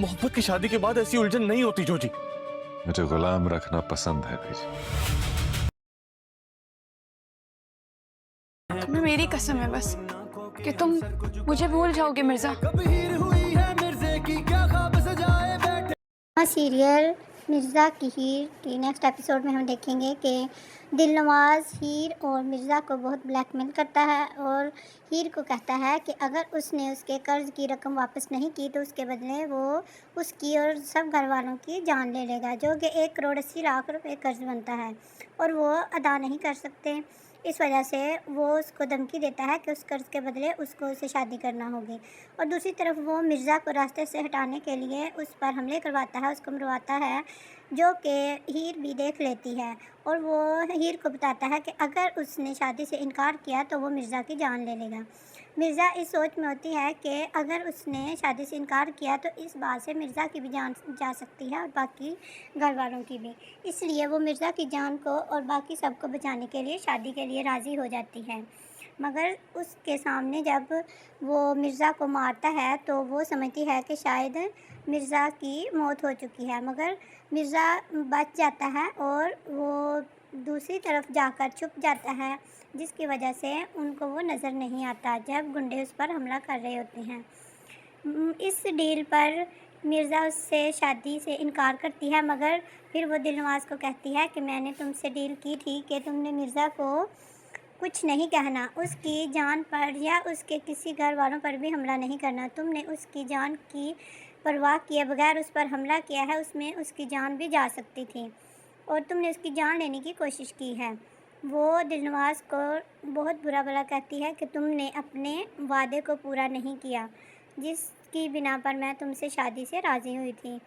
मोहब्बत की शादी के बाद ऐसी उलझन नहीं होती जोजी। मुझे गुलाम रखना पसंद है बीजी। तुम्हें मेरी कसम है बस कि तुम मुझे भूल जाओगे मिर्जा। सीरियल मिर्ज़ा की हीर की नेक्स्ट एपिसोड में हम देखेंगे कि दिलनवाज हीर और मिर्ज़ा को बहुत ब्लैकमेल करता है और हीर को कहता है कि अगर उसने उसके कर्ज़ की रकम वापस नहीं की तो उसके बदले वो उसकी और सब घर वालों की जान ले लेगा, जो कि 1,80,00,000 रुपये कर्ज़ बनता है और वो अदा नहीं कर सकते। इस वजह से वो उसको धमकी देता है कि उस कर्ज़ के बदले उसको उससे शादी करना होगी। और दूसरी तरफ वो मिर्ज़ा को रास्ते से हटाने के लिए उस पर हमले करवाता है, उसको मरवाता है, जो कि हीर भी देख लेती है। और वो हीर को बताता है कि अगर उसने शादी से इनकार किया तो वो मिर्ज़ा की जान ले लेगा। मिर्ज़ा इस सोच में होती है कि अगर उसने शादी से इनकार किया तो इस बात से मिर्ज़ा की भी जान जा सकती है और बाकी घर वालों की भी। इसलिए वो मिर्ज़ा की जान को और बाकी सबको बचाने के लिए शादी के लिए राज़ी हो जाती है। मगर उसके सामने जब वो मिर्ज़ा को मारता है तो वो समझती है कि शायद मिर्ज़ा की मौत हो चुकी है, मगर मिर्ज़ा बच जाता है और वो दूसरी तरफ जाकर छुप जाता है, जिसकी वजह से उनको वो नज़र नहीं आता जब गुंडे उस पर हमला कर रहे होते हैं। इस डील पर मिर्ज़ा उससे शादी से इनकार करती है, मगर फिर वो दिलनवाज को कहती है कि मैंने तुमसे डील की थी कि तुमने मिर्ज़ा को कुछ नहीं कहना, उसकी जान पर या उसके किसी घर वालों पर भी हमला नहीं करना। तुमने उसकी जान की परवाह किए बगैर उस पर हमला किया है, उसमें उसकी जान भी जा सकती थी और तुमने उसकी जान लेने की कोशिश की है। वो दिलनवाज को बहुत बुरा भला कहती है कि तुमने अपने वादे को पूरा नहीं किया, जिसकी बिना पर मैं तुमसे शादी से राज़ी हुई थी।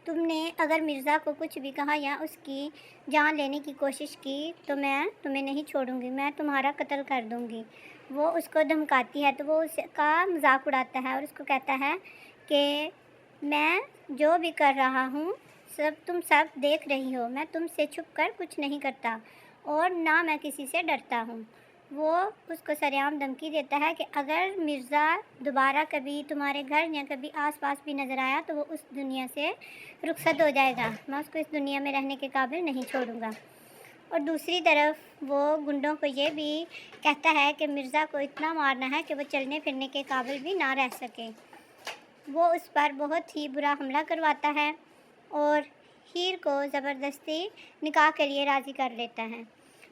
तुमने अगर मिर्ज़ा को कुछ भी कहा या उसकी जान लेने की कोशिश की तो मैं तुम्हें नहीं छोड़ूंगी, मैं तुम्हारा कत्ल कर दूंगी। वो उसको धमकाती है तो वो उसका मजाक उड़ाता है और उसको कहता है कि मैं जो भी कर रहा हूँ तुम सब देख रही हो, मैं तुमसे छुप कर कुछ नहीं करता और ना मैं किसी से डरता हूँ। वो उसको सरेआम धमकी देता है कि अगर मिर्ज़ा दोबारा कभी तुम्हारे घर या कभी आसपास भी नज़र आया तो वो उस दुनिया से रुखसत हो जाएगा, मैं उसको इस दुनिया में रहने के काबिल नहीं छोड़ूंगा। और दूसरी तरफ वो गुंडों को ये भी कहता है कि मिर्ज़ा को इतना मारना है कि वो चलने फिरने के काबिल भी ना रह सके। वो उस पर बहुत ही बुरा हमला करवाता है और हीर को ज़बरदस्ती निकाह के लिए राज़ी कर लेता है,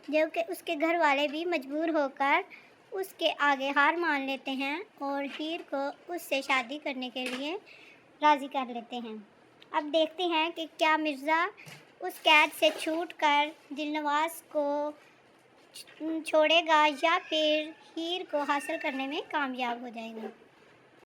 जबकि उसके घर वाले भी मजबूर होकर उसके आगे हार मान लेते हैं और हीर को उससे शादी करने के लिए राज़ी कर लेते हैं। अब देखते हैं कि क्या मिर्ज़ा उस कैद से छूटकर दिलनवाज को छोड़ेगा या फिर हीर को हासिल करने में कामयाब हो जाएगा।